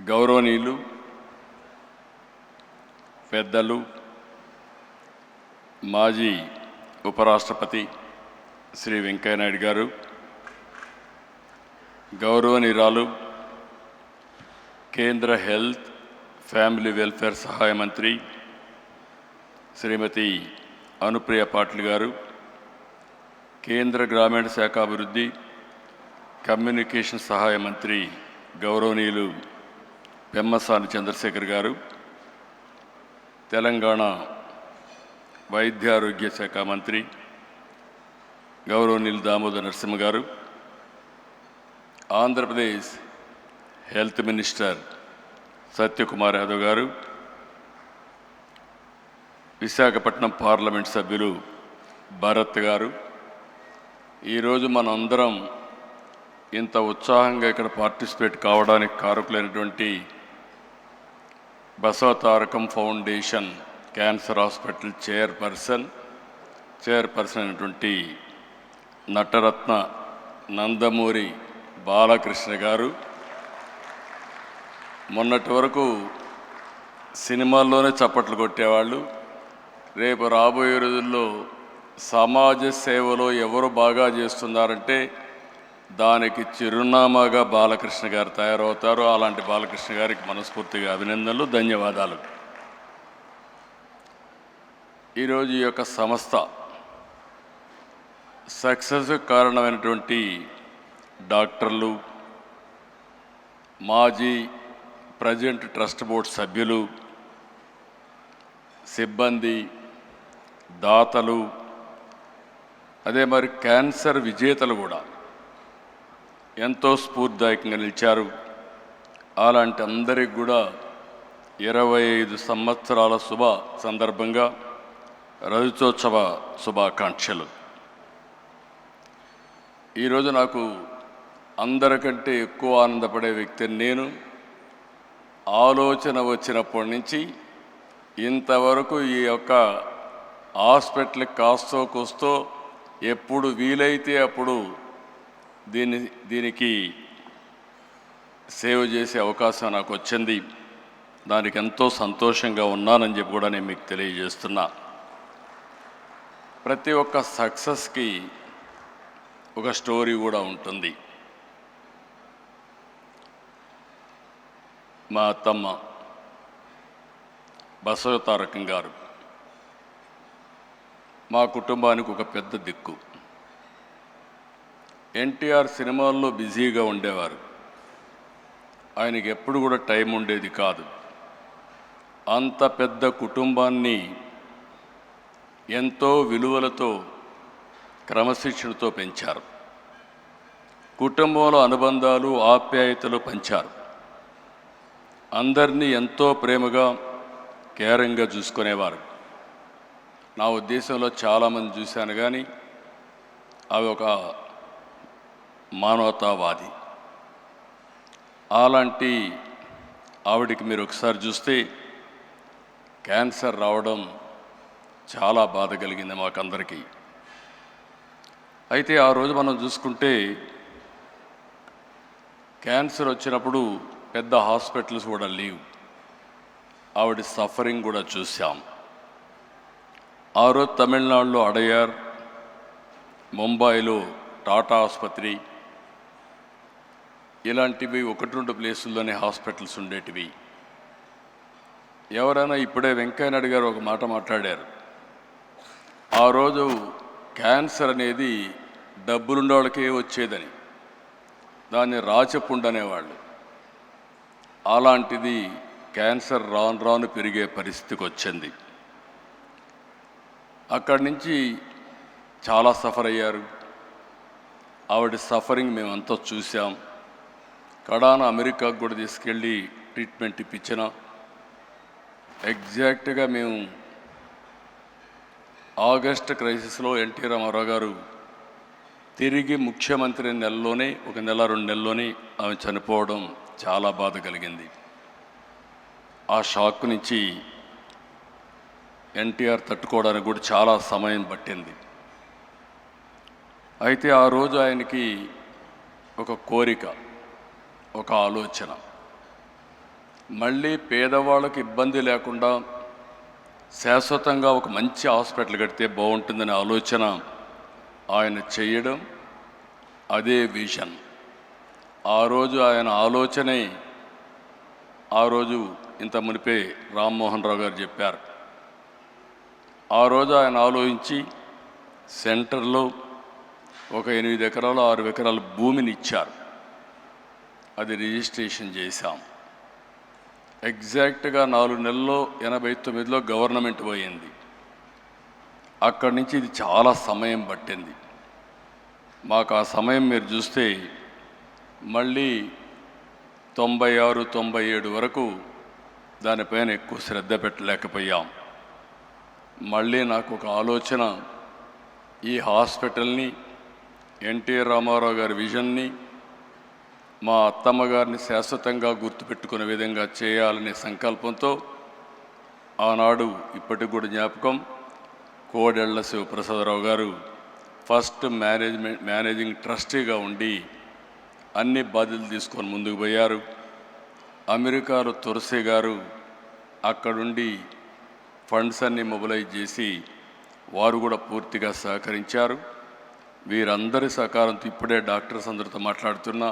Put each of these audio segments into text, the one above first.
గౌరవనీయులు పెద్దలు మాజీ ఉపరాష్ట్రపతి శ్రీ వెంకయ్య నాయుడు గారు, గౌరవనీయురాలు కేంద్ర హెల్త్ ఫ్యామిలీ వెల్ఫేర్ సహాయ మంత్రి శ్రీమతి అనుప్రియ పాటిల్ గారు, కేంద్ర గ్రామీణ శాఖాభివృద్ధి కమ్యూనికేషన్ సహాయ మంత్రి గౌరవనీయులు పెమ్మసాని చంద్రశేఖర్ గారు, తెలంగాణ వైద్య ఆరోగ్య శాఖ మంత్రి గౌరవనీయులు దామోదర్ నరసింహ గారు, ఆంధ్రప్రదేశ్ హెల్త్ మినిస్టర్ సత్యకుమార్ యాదవ్ గారు, విశాఖపట్నం పార్లమెంట్ సభ్యులు భరత్ గారు, ఈరోజు మనందరం ఇంత ఉత్సాహంగా ఇక్కడ పార్టిసిపేట్ కావడానికి కారకులైనటువంటి Basavatarakam foundation cancer hospital chairperson అయినటువంటి నటరత్న నందమూరి బాలకృష్ణ గారు, మొన్నటి వరకు సినిమాల్లోనే చప్పట్లు కొట్టేవాళ్ళు, రేపు రాబోయే రోజుల్లో సమాజ సేవలో ఎవరు బాగా చేస్తున్నారంటే దానికి చిరునామాగా బాలకృష్ణ గారు తయారవుతారు. అలాంటి బాలకృష్ణ గారికి మనస్ఫూర్తిగా అభినందనలు, ధన్యవాదాలు. ఈరోజు ఈ యొక్క సంస్థ సక్సెస్ కారణమైనటువంటి డాక్టర్లు, మాజీ ప్రజెంట్ ట్రస్ట్ బోర్డ్ సభ్యులు, సిబ్బంది, దాతలు, అదే మరి క్యాన్సర్ విజేతలు కూడా ఎంతో స్ఫూర్తిదాయకంగా నిలిచారు. అలాంటి అందరికి కూడా 25 సంవత్సరాల శుభ సందర్భంగా రజతోత్సవ శుభాకాంక్షలు. ఈరోజు నాకు అందరికంటే ఎక్కువ ఆనందపడే వ్యక్తిని నేను. ఆలోచన వచ్చినప్పటి నుంచి ఇంతవరకు ఈ యొక్క హాస్పిటల్కి కాస్తో కూస్తో ఎప్పుడు వీలైతే అప్పుడు దీనికి సేవ చేసే అవకాశం నాకు వచ్చింది. దానికి ఎంతో సంతోషంగా ఉన్నానని చెప్పి కూడా నేను మీకు తెలియజేస్తున్నా. ప్రతి ఒక్క సక్సెస్కి ఒక స్టోరీ కూడా ఉంటుంది. మా అత్తమ్మ బసవతారకం గారు మా కుటుంబానికి ఒక పెద్ద దిక్కు. ఎన్టీఆర్ సినిమాల్లో బిజీగా ఉండేవారు, ఆయనకి ఎప్పుడు కూడా టైం ఉండేది కాదు. అంత పెద్ద కుటుంబాన్ని ఎంతో విలువలతో క్రమశిక్షణతో పెంచారు. కుటుంబంలో అనుబంధాలు, ఆప్యాయతలు పంచారు. అందరినీ ఎంతో ప్రేమగా కేరింగ్గా చూసుకునేవారు. నా ఉద్దేశంలో చాలామంది చూశాను, కానీ అవి ఒక మానవతావాది. అలాంటి ఆవిడికి మీరు ఒకసారి చూస్తే క్యాన్సర్ రావడం చాలా బాధ కలిగింది మాకందరికీ. అయితే ఆ రోజు మనం చూసుకుంటే క్యాన్సర్ వచ్చినప్పుడు పెద్ద హాస్పిటల్స్ కూడా లేవు. ఆవిడ సఫరింగ్ కూడా చూసాం. ఆ రోజు తమిళనాడులో అడయార్, ముంబైలో టాటా ఆసుపత్రి, ఇలాంటివి 1-2 ప్లేసుల్లోనే హాస్పిటల్స్ ఉండేటివి. ఎవరైనా ఇప్పుడే వెంకయ్య నాయుడు గారు ఒక మాట మాట్లాడారు. ఆ రోజు క్యాన్సర్ అనేది డబ్బులున్న వాళ్ళకే వచ్చేదని, దాన్ని రాచపుండు అనేవాళ్ళు. అలాంటిది క్యాన్సర్ రాను రాను పెరిగే పరిస్థితికి వచ్చింది. అక్కడి నుంచి చాలా సఫర్ అయ్యారు. ఆవిడ సఫరింగ్ మేమంతా చూసాం. కడాన అమెరికాకు కూడా తీసుకెళ్ళి ట్రీట్మెంట్ ఇప్పించిన. ఎగ్జాక్ట్గా మేము ఆగస్ట్ క్రైసిస్లో ఎన్టీ రామారావు గారు తిరిగి ముఖ్యమంత్రి నెలలోనే, 1-2 నెలల్లోనే ఆమె చనిపోవడం చాలా బాధ కలిగింది. ఆ షాక్ నుంచి ఎన్టీఆర్ తట్టుకోవడానికి కూడా చాలా సమయం పట్టింది. అయితే ఆ రోజు ఆయనకి ఒక కోరిక, ఒక ఆలోచన. మళ్ళీ పేదవాళ్ళకి ఇబ్బంది లేకుండా శాశ్వతంగా ఒక మంచి హాస్పిటల్ కడితే బాగుంటుందనే ఆలోచన ఆయన చేయడం, అదే విజన్. ఆ రోజు ఆయన ఆలోచనే ఆ రోజు ఇంత మునిపే రామ్మోహన్ రావు గారు చెప్పారు. ఆ రోజు ఆయన ఆలోచించి సెంటర్లో ఒక 8 ఎకరాలు 6 ఎకరాల భూమిని ఇచ్చారు. అది రిజిస్ట్రేషన్ చేశాం. ఎగ్జాక్ట్గా 4 నెలల్లో 89లో గవర్నమెంట్ పోయింది. అక్కడి నుంచి ఇది చాలా సమయం పట్టింది మాకు. ఆ సమయం మీరు చూస్తే మళ్ళీ 96, 97 వరకు దానిపైన ఎక్కువ శ్రద్ధ పెట్టలేకపోయాం. మళ్ళీ నాకు ఒక ఆలోచన, ఈ హాస్పిటల్ని ఎన్టీఆర్ రామారావు గారి విజన్ని మా అత్తమ్మ గారిని శాశ్వతంగా గుర్తుపెట్టుకునే విధంగా చేయాలనే సంకల్పంతో ఆనాడు ఇప్పటికి కూడా జ్ఞాపకం, కోడెళ్ల శివప్రసాదరావు గారు ఫస్ట్ మేనేజింగ్ ట్రస్టీగా ఉండి అన్ని బాధ్యతలు తీసుకొని ముందుకు పోయారు. అమెరికాలో తులసి గారు అక్కడుండి ఫండ్స్ అన్ని మొబిలైజ్ చేసి వారు కూడా పూర్తిగా సహకరించారు. వీరందరి సహకారంతో ఇప్పుడే డాక్టర్స్ అందరితో మాట్లాడుతున్నా,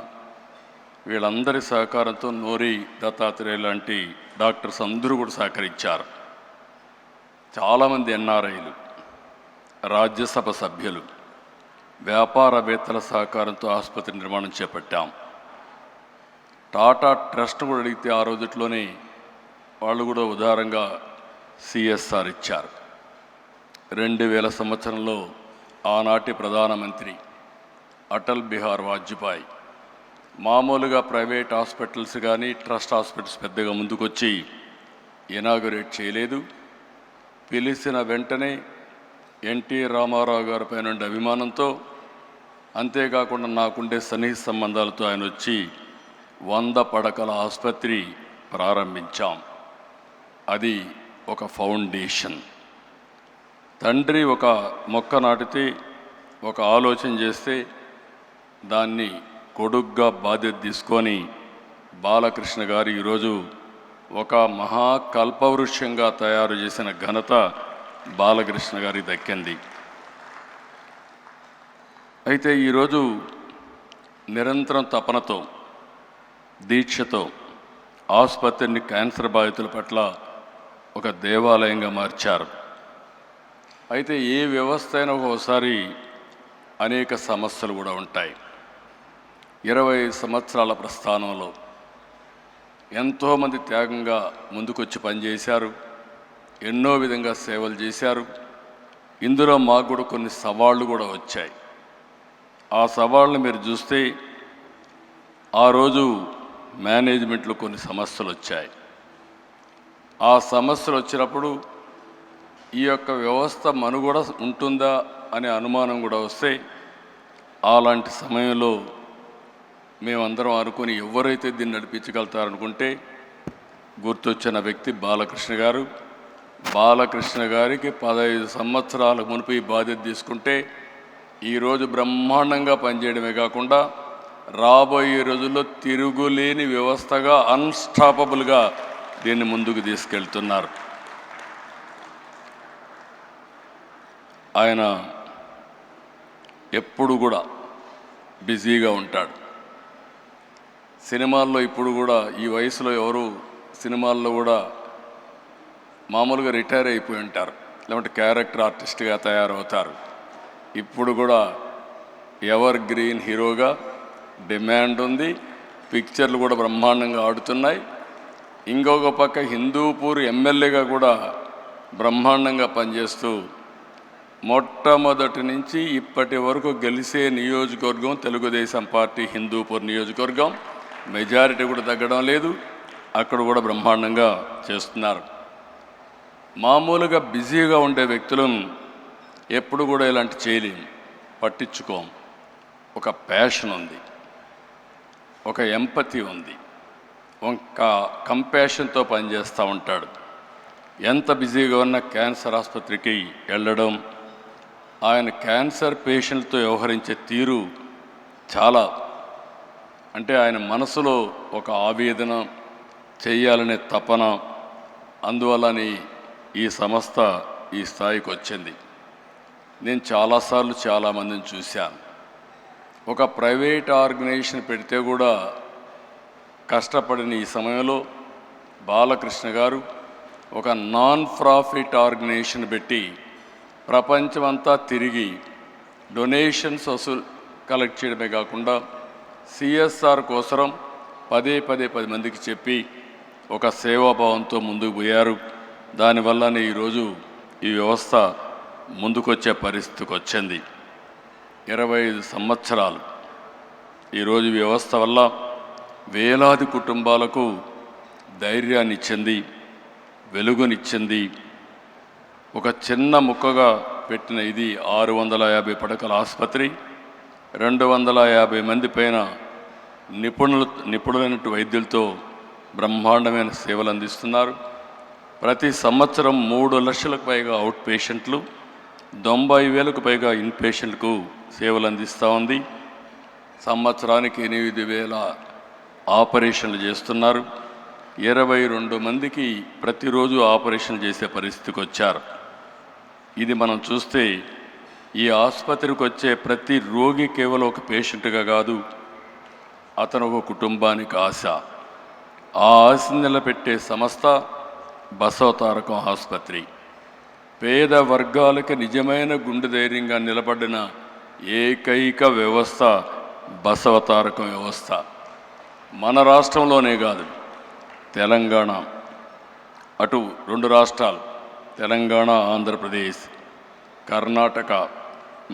వీళ్ళందరి సహకారంతో నోరి దత్తాత్రేయ లాంటి డాక్టర్స్ అందరూ కూడా సహకరించారు. చాలామంది ఎన్ఆర్ఐలు, రాజ్యసభ సభ్యులు, వ్యాపారవేత్తల సహకారంతో ఆసుపత్రి నిర్మాణం చేపట్టాం. టాటా ట్రస్ట్ కూడా అడిగితే ఆ రోజుట్లోనే వాళ్ళు కూడా ఉదారంగా సిఎస్ఆర్ ఇచ్చారు. 2000 సంవత్సరంలో ఆనాటి ప్రధానమంత్రి అటల్ బిహార్ వాజ్పేయి మామూలుగా ప్రైవేట్ హాస్పిటల్స్ కానీ ట్రస్ట్ హాస్పిటల్స్ పెద్దగా ముందుకొచ్చి ఇనాగరేట్ చేయలేదు. పిలిచిన వెంటనే ఎన్టీ రామారావు గారి పైన ఉండే అభిమానంతో, అంతేకాకుండా నాకుండే సన్నిహిత సంబంధాలతో ఆయన వచ్చి 100 పడకల ఆసుపత్రి ప్రారంభించాం. అది ఒక ఫౌండేషన్. తండ్రి ఒక మొక్క నాటితే, ఒక ఆలోచన చేస్తే దాన్ని కొడుగ్గా బాధ్యత తీసుకొని బాలకృష్ణ గారు ఈరోజు ఒక మహాకల్పవృక్షంగా తయారు చేసిన ఘనత బాలకృష్ణ గారికి దక్కింది. అయితే ఈరోజు నిరంతరం తపనతో, దీక్షతో ఆసుపత్రిని క్యాన్సర్ బాధితుల పట్ల ఒక దేవాలయంగా మార్చారు. అయితే ఏ వ్యవస్థ అయినా ఒకసారి అనేక సమస్యలు కూడా ఉంటాయి. 20 సంవత్సరాల ప్రస్థానంలో ఎంతోమంది త్యాగంగా ముందుకొచ్చి పనిచేశారు, ఎన్నో విధంగా సేవలు చేశారు. ఇందులో మాకు కూడా కొన్ని సవాళ్ళు కూడా వచ్చాయి. ఆ సవాళ్ళను మీరు చూస్తే ఆ రోజు మేనేజ్మెంట్లో కొన్ని సమస్యలు వచ్చాయి. ఆ సమస్యలు వచ్చినప్పుడు ఈ యొక్క వ్యవస్థ మనుగడ ఉంటుందా అనే అనుమానం కూడా వస్తే, అలాంటి సమయంలో మేమందరం అనుకుని ఎవరైతే దీన్ని నడిపించగలుగుతారనుకుంటే గుర్తొచ్చిన వ్యక్తి బాలకృష్ణ గారు. బాలకృష్ణ గారికి 15 సంవత్సరాల మునుపు ఈ బాధ్యత తీసుకుంటే ఈరోజు బ్రహ్మాండంగా పనిచేయడమే కాకుండా రాబోయే రోజుల్లో తిరుగులేని వ్యవస్థగా, అన్స్టాపబుల్గా దీన్ని ముందుకు తీసుకెళ్తున్నారు. ఆయన ఎప్పుడు కూడా బిజీగా ఉంటాడు. సినిమాల్లో ఇప్పుడు కూడా ఈ వయసులో ఎవరు సినిమాల్లో కూడా మామూలుగా రిటైర్ అయిపోయి ఉంటారు, లేకుంటే క్యారెక్టర్ ఆర్టిస్ట్గా తయారవుతారు. ఇప్పుడు కూడా ఎవర్ గ్రీన్ హీరోగా డిమాండ్ ఉంది. పిక్చర్లు కూడా బ్రహ్మాండంగా ఆడుతున్నాయి. ఇంకొక పక్క హిందూపూర్ ఎమ్మెల్యేగా కూడా బ్రహ్మాండంగా పనిచేస్తూ మొట్టమొదటి నుంచి ఇప్పటి వరకు గెలిచే నియోజకవర్గం తెలుగుదేశం పార్టీ హిందూపూర్ నియోజకవర్గం. మెజారిటీ కూడా తగ్గడం లేదు. అక్కడ కూడా బ్రహ్మాండంగా చేస్తున్నారు. మామూలుగా బిజీగా ఉండే వ్యక్తులను ఎప్పుడు కూడా ఇలాంటి చేయలేం, పట్టించుకోం. ఒక ప్యాషన్ ఉంది, ఒక ఎంపతి ఉంది, ఒక కంపాషన్తో పనిచేస్తూ ఉంటాడు. ఎంత బిజీగా ఉన్న క్యాన్సర్ ఆసుపత్రికి వెళ్ళడం, ఆయన క్యాన్సర్ పేషెంట్తో వ్యవహరించే తీరు చాలా, అంటే ఆయన మనసులో ఒక ఆవేదన, చేయాలనే తపన, అందువల్లనే ఈ సంస్థ ఈ స్థాయికి వచ్చింది. నేను చాలాసార్లు చాలామందిని చూశాను. ఒక ప్రైవేట్ ఆర్గనైజేషన్ పెడితే కూడా కష్టపడిన ఈ సమయంలో బాలకృష్ణ గారు ఒక నాన్ ప్రాఫిట్ ఆర్గనైజేషన్ పెట్టి ప్రపంచమంతా తిరిగి డొనేషన్స్ కలెక్ట్ చేయడమే కాకుండా సిఎస్ఆర్ కోసం పదే 10 మందికి చెప్పి ఒక సేవాభావంతో ముందుకు పోయారు. దానివల్లనే ఈరోజు ఈ వ్యవస్థ ముందుకొచ్చే పరిస్థితికి వచ్చింది. 25 సంవత్సరాలు ఈరోజు వ్యవస్థ వల్ల వేలాది కుటుంబాలకు ధైర్యాన్ని ఇచ్చింది, వెలుగునిచ్చింది. ఒక చిన్న ముక్కగా పెట్టిన ఇది 650 పడకల ఆసుపత్రి, 250 మంది పైన నిపుణులైన వైద్యులతో బ్రహ్మాండమైన సేవలు అందిస్తున్నారు. ప్రతి సంవత్సరం 3 లక్షలకు పైగా అవుట్ పేషెంట్లు, 90,000కు పైగా ఇన్ పేషెంట్కు సేవలు అందిస్తూ ఉంది. సంవత్సరానికి 8,000 ఆపరేషన్లు చేస్తున్నారు. 22 మందికి ప్రతిరోజు ఆపరేషన్ చేసే పరిస్థితికి వచ్చారు. ఇది మనం చూస్తే ఈ ఆసుపత్రికి వచ్చే ప్రతి రోగి కేవలం ఒక పేషెంట్గా కాదు, అతను ఒక కుటుంబానికి ఆశ. ఆ ఆశను నిలబెట్టే సంస్థ బసవతారకం ఆసుపత్రి. పేద వర్గాలకు నిజమైన గుండె ధైర్యంగా నిలబడిన ఏకైక వ్యవస్థ బసవతారకం వ్యవస్థ. మన రాష్ట్రంలోనే కాదు, తెలంగాణ, అటు 2 రాష్ట్రాలు తెలంగాణ, ఆంధ్రప్రదేశ్, కర్ణాటక,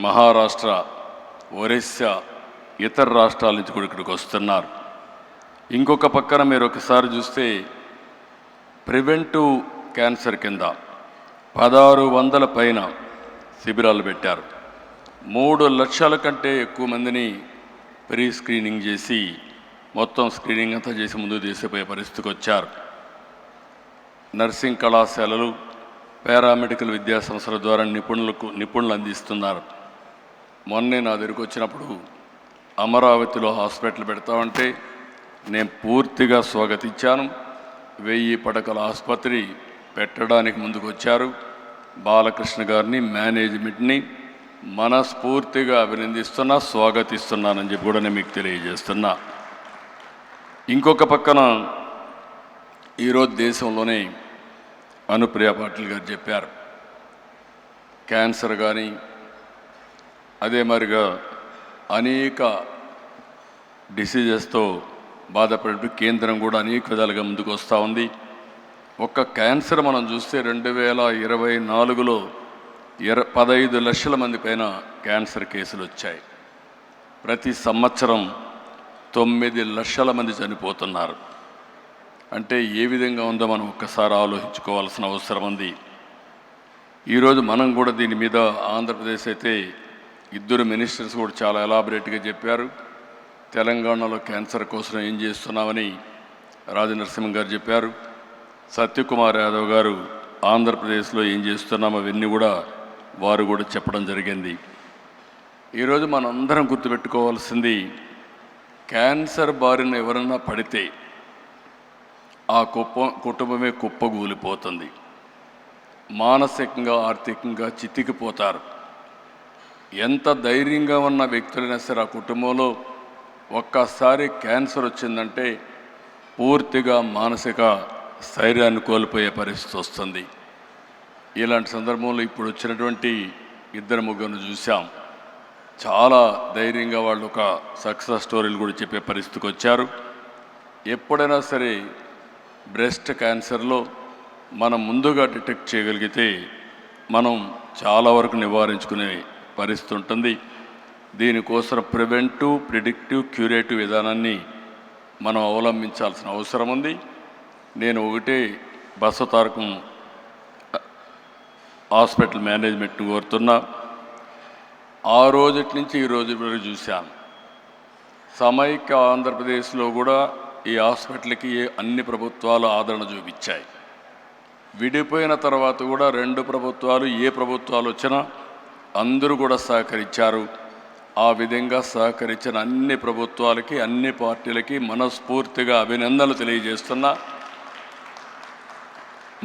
మహారాష్ట్ర, ఒరిస్సా, ఇతర రాష్ట్రాల నుంచి కూడా ఇక్కడికి వస్తున్నారు. ఇంకొక పక్కన మీరు ఒకసారి చూస్తే ప్రివెంటివ్ క్యాన్సర్ కింద 1600 పైన శిబిరాలు పెట్టారు. 3 లక్షల కంటే ఎక్కువ మందిని ప్రీ స్క్రీనింగ్ చేసి మొత్తం స్క్రీనింగ్ అంతా చేసి ముందుకు తీసిపోయే పరిస్థితికి వచ్చారు. నర్సింగ్ కళాశాలలు, పారామెడికల్ విద్యా సంస్థల ద్వారా నిపుణులు అందిస్తున్నారు. మొన్నే నా దగ్గరికి వచ్చినప్పుడు అమరావతిలో హాస్పిటల్ పెడతామంటే నేను పూర్తిగా స్వాగతించాను. 1000 పడకల ఆసుపత్రి పెట్టడానికి ముందుకు వచ్చారు. బాలకృష్ణ గారిని, మేనేజ్మెంట్ని మనస్ఫూర్తిగా అభినందిస్తున్నా, స్వాగతిస్తున్నానని చెప్పి కూడా నేను మీకు తెలియజేస్తున్నా. ఇంకొక పక్కన ఈరోజు దేశంలోనే అనుప్రియ పాటిల్ గారు చెప్పారు, క్యాన్సర్ కానీ అదే మరిగా అనేక డిసీజెస్తో బాధపడే కేంద్రం కూడా అనేక విధాలుగా ముందుకు వస్తూ ఉంది. ఒక్క క్యాన్సర్ మనం చూస్తే 2024లో 15 లక్షల మంది పైన క్యాన్సర్ కేసులు వచ్చాయి. ప్రతి సంవత్సరం 9 లక్షల మంది చనిపోతున్నారు. అంటే ఏ విధంగా ఉందో మనం ఒక్కసారి ఆలోచించుకోవాల్సిన అవసరం ఉంది. ఈరోజు మనం కూడా దీని మీద ఆంధ్రప్రదేశ్ అయితే 2 మినిస్టర్స్ కూడా చాలా ఎలాబరేట్గా చెప్పారు. తెలంగాణలో క్యాన్సర్ కోసం ఏం చేస్తున్నామని రాజనరసింహ గారు చెప్పారు. సత్యకుమార్ యాదవ్ గారు ఆంధ్రప్రదేశ్లో ఏం చేస్తున్నాం అవన్నీ కూడా వారు కూడా చెప్పడం జరిగింది. ఈరోజు మనందరం గుర్తుపెట్టుకోవాల్సింది, క్యాన్సర్ బారిన ఎవరన్నా పడితే ఆ కుటుంబమే కుప్పగూలిపోతుంది. మానసికంగా, ఆర్థికంగా చితికిపోతారు. ఎంత ధైర్యంగా ఉన్న వ్యక్తులైనా సరే ఆ కుటుంబంలో ఒక్కసారి క్యాన్సర్ వచ్చిందంటే పూర్తిగా మానసిక స్థైర్యాన్ని కోల్పోయే పరిస్థితి వస్తుంది. ఇలాంటి సందర్భంలో ఇప్పుడు వచ్చినటువంటి 2-3 చూసాం. చాలా ధైర్యంగా వాళ్ళు ఒక సక్సెస్ స్టోరీలు కూడా చెప్పే పరిస్థితికి వచ్చారు. ఎప్పుడైనా సరే బ్రెస్ట్ క్యాన్సర్లో మనం ముందుగా డిటెక్ట్ చేయగలిగితే మనం చాలా వరకు నివారించుకునే పరిస్థితి ఉంటుంది. దీనికోసం ప్రివెంటివ్, ప్రిడిక్టివ్, క్యూరేటివ్ విధానాన్ని మనం అవలంబించాల్సిన అవసరం ఉంది. నేను ఒకటే బసవతారకం హాస్పిటల్ మేనేజ్మెంట్ని కోరుతున్నా. ఆ రోజుటి నుంచి ఈ రోజు వరకు చూశాను, సమైక్య ఆంధ్రప్రదేశ్లో కూడా ఈ హాస్పిటల్కి అన్ని ప్రభుత్వాలు ఆదరణ చూపించాయి. విడిపోయిన తర్వాత కూడా 2 ప్రభుత్వాలు, ఏ ప్రభుత్వాలు వచ్చినా అందరూ కూడా సహకరించారు. ఆ విధంగా సహకరించిన అన్ని ప్రభుత్వాలకి, అన్ని పార్టీలకి మనస్ఫూర్తిగా అభినందనలు తెలియజేస్తున్నా.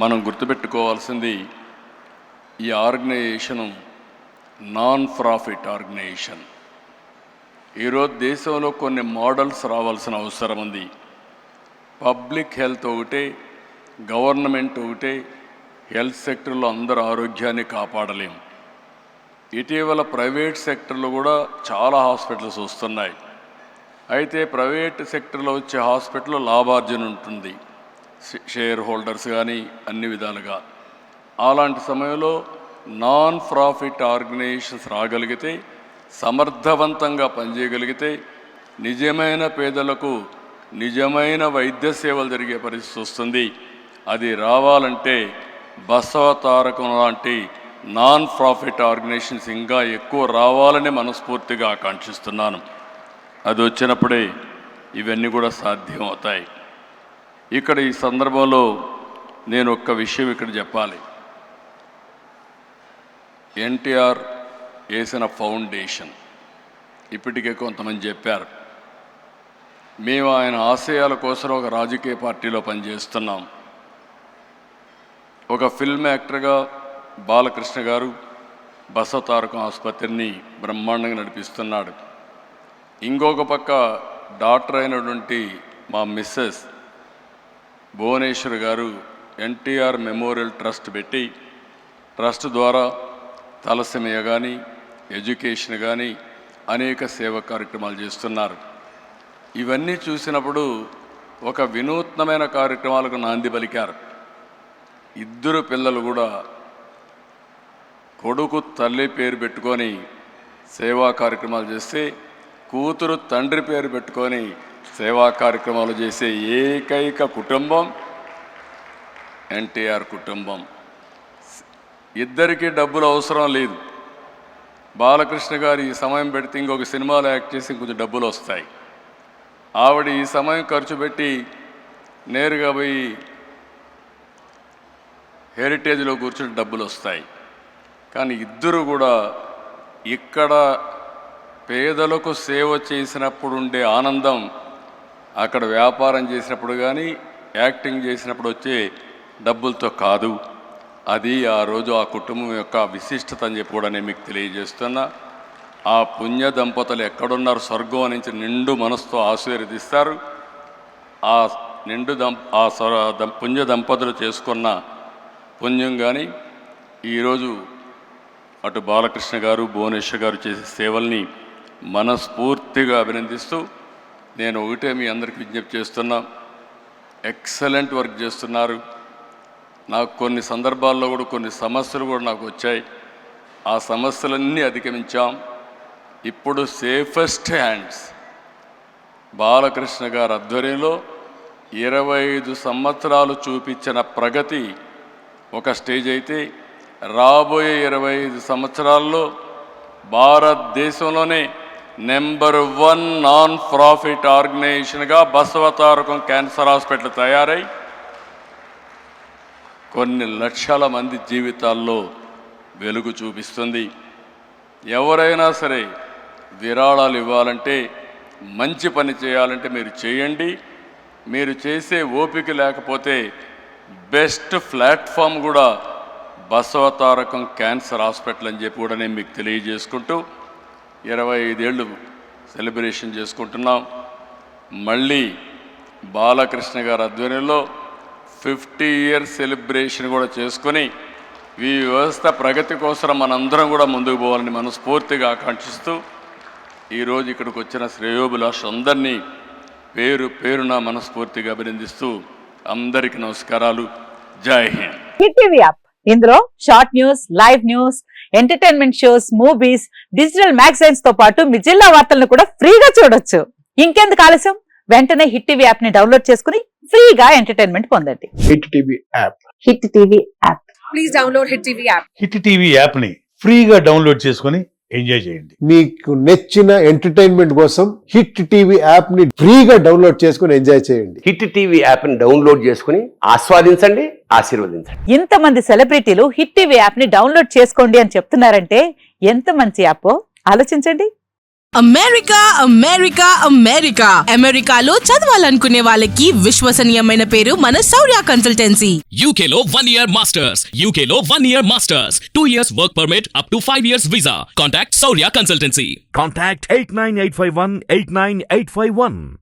మనం గుర్తుపెట్టుకోవాల్సింది ఈ ఆర్గనైజేషను నాన్ ప్రాఫిట్ ఆర్గనైజేషన్. ఈరోజు దేశంలో కొన్ని మోడల్స్ రావాల్సిన అవసరం ఉంది. పబ్లిక్ హెల్త్ ఒకటే, గవర్నమెంట్ ఒకటే, హెల్త్ సెక్టర్లో అందరూ ఆరోగ్యాన్ని కాపాడలేం. ఇటీవల ప్రైవేట్ సెక్టర్లో కూడా చాలా హాస్పిటల్స్ వస్తున్నాయి. అయితే ప్రైవేట్ సెక్టర్లో వచ్చే హాస్పిటల్లో లాభార్జన ఉంటుంది, షేర్ హోల్డర్స్ కానీ అన్ని విధాలుగా. అలాంటి సమయంలో నాన్ ప్రాఫిట్ ఆర్గనైజేషన్స్ రాగలిగితే, సమర్థవంతంగా పనిచేయగలిగితే నిజమైన పేదలకు నిజమైన వైద్య సేవలు జరిగే పరిస్థితి వస్తుంది. అది రావాలంటే బసవ తారకం లాంటి నాన్ ప్రాఫిట్ ఆర్గనైజేషన్స్ ఇంకా ఎక్కువ రావాలని మనస్ఫూర్తిగా ఆకాంక్షిస్తున్నాను. అది వచ్చినప్పుడే ఇవన్నీ కూడా సాధ్యం అవుతాయి. ఇక్కడ ఈ సందర్భంలో నేను ఒక్క విషయం ఇక్కడ చెప్పాలి. ఎన్టీఆర్ వేసిన ఫౌండేషన్ ఇప్పటికే కొంతమంది చెప్పారు. మేము ఆయన ఆశయాల కోసం ఒక రాజకీయ పార్టీలో పనిచేస్తున్నాం. ఒక ఫిల్మ్ యాక్టర్గా బాలకృష్ణ గారు బసవ తారకం ఆసుపత్రిని బ్రహ్మాండంగా నడిపిస్తున్నాడు. ఇంకొక పక్క డాక్టర్ అయినటువంటి మా మిస్సెస్ భువనేశ్వర్ గారు ఎన్టీఆర్ మెమోరియల్ ట్రస్ట్ పెట్టి, ట్రస్ట్ ద్వారా తలసేమియా కానీ, ఎడ్యుకేషన్ కానీ అనేక సేవా కార్యక్రమాలు చేస్తున్నారు. ఇవన్నీ చూసినప్పుడు ఒక వినూత్నమైన కార్యక్రమాలకు నాంది పలికారు. ఇద్దరు పిల్లలు కూడా కొడుకు తల్లి పేరు పెట్టుకొని సేవా కార్యక్రమాలు చేస్తే, కూతురు తండ్రి పేరు పెట్టుకొని సేవా కార్యక్రమాలు చేసే ఏకైక కుటుంబం ఎన్టీఆర్ కుటుంబం. ఇద్దరికీ డబ్బులు అవసరం లేదు. బాలకృష్ణ గారు ఈ సమయం పెడితే ఇంకొక సినిమాలో యాక్ట్ చేసి కొంచెం డబ్బులు వస్తాయి. ఆవిడ ఈ సమయం ఖర్చు పెట్టి నేరుగా పోయి హెరిటేజ్లో కూర్చుని డబ్బులు వస్తాయి. కానీ ఇద్దరు కూడా ఇక్కడ పేదలకు సేవ చేసినప్పుడు ఉండే ఆనందం అక్కడ వ్యాపారం చేసినప్పుడు కానీ, యాక్టింగ్ చేసినప్పుడు వచ్చే డబ్బులతో కాదు. అది ఆ రోజు ఆ కుటుంబం యొక్క విశిష్టత అని చెప్పి కూడా నేను మీకు తెలియజేస్తున్నా. ఆ పుణ్య దంపతులు ఎక్కడున్నారు, స్వర్గం నుంచి నిండు మనసుతో ఆశీర్వదిస్తారు. ఆ పుణ్య దంపతులు చేసుకున్న పుణ్యం కానీ ఈరోజు అటు బాలకృష్ణ గారు, భువనేశ్వర్ గారు చేసే సేవల్ని మనస్ఫూర్తిగా అభినందిస్తూ నేను ఒకటే మీ అందరికీ విజ్ఞప్తి చేస్తున్నా. ఎక్సలెంట్ వర్క్ చేస్తున్నారు. నాకు కొన్ని సందర్భాల్లో కూడా కొన్ని సమస్యలు కూడా నాకు వచ్చాయి. ఆ సమస్యలన్నీ అధిగమించాం. ఇప్పుడు సేఫెస్ట్ హ్యాండ్స్ బాలకృష్ణ గారి ఆధ్వర్యంలో 25 సంవత్సరాలు చూపించిన ప్రగతి ఒక స్టేజ్ అయితే, రాబోయే 25 సంవత్సరాల్లో భారతదేశంలోనే నెంబర్ 1 నాన్ ప్రాఫిట్ ఆర్గనైజేషన్గా బసవ తారకం క్యాన్సర్ హాస్పిటల్ తయారై కొన్ని లక్షల మంది జీవితాల్లో వెలుగు చూపిస్తుంది. ఎవరైనా సరే విరాళాలు ఇవ్వాలంటే, మంచి పని చేయాలంటే మీరు చేయండి. మీరు చేసే ఓపిక లేకపోతే బెస్ట్ ప్లాట్ఫామ్ కూడా బసవ తారకం క్యాన్సర్ హాస్పిటల్ అని చెప్పి కూడా నేను మీకు తెలియజేసుకుంటూ 25 ఏళ్ళు సెలబ్రేషన్ చేసుకుంటున్నాం. మళ్ళీ బాలకృష్ణ గారి ఆధ్వర్యంలో 50 ఇయర్స్ సెలబ్రేషన్ కూడా చేసుకొని ఈ వ్యవస్థ ప్రగతి కోసం మనందరం కూడా ముందుకు పోవాలని మనస్ఫూర్తిగా ఆకాంక్షిస్తూ ఈరోజు ఇక్కడికి వచ్చిన శ్రేయోభిలాషులందరినీ పేరు పేరున మనస్ఫూర్తిగా అభినందిస్తూ అందరికీ నమస్కారాలు. జై హింద్. హిట్ టీవీ యాప్, ఇందులో short news, live news, entertainment shows, movies, digital magazines తో పాటు మీ జిల్లా వార్తలను కూడా ఫ్రీగా చూడొచ్చు. ఇంకెందుకు ఆలస్యం, వెంటనే హిట్ టీవీ యాప్ ని డౌన్లోడ్ చేసుకుని ఫ్రీగా ఎంటర్టైన్మెంట్ పొందండి. Hit TV app. Hit TV app. Please download hit TV app. Hit TV app ని ఫ్రీగా డౌన్లోడ్ చేసుకొని ఎంజాయ్ చేయండి. మీకు నచ్చిన ఎంటర్టైన్మెంట్ కోసం హిట్ టీవీ యాప్ ని ఫ్రీగా డౌన్లోడ్ చేసుకొని ఎంజాయ్ చేయండి. హిట్ టీవీ యాప్ ని డౌన్లోడ్ చేసుకుని ఆస్వాదించండి, ఆశీర్వదించండి. ఇంతమంది సెలబ్రిటీలు హిట్ టీవీ యాప్ ని డౌన్లోడ్ చేసుకోండి అని చెప్తున్నారంటే ఎంత మంచి యాప్ ఆలోచించండి. అమెరికా అమెరికా అమెరికా అమెరికాలో చదవాలనుకునే వాళ్ళకి విశ్వసనీయమైన పేరు మన శౌర్య consultancy. UK Law 1 Year Masters. UK Law 1 Year Masters. 2 years work permit up to 5 years visa. Contact Saurya Consultancy. Contact 89851 89851.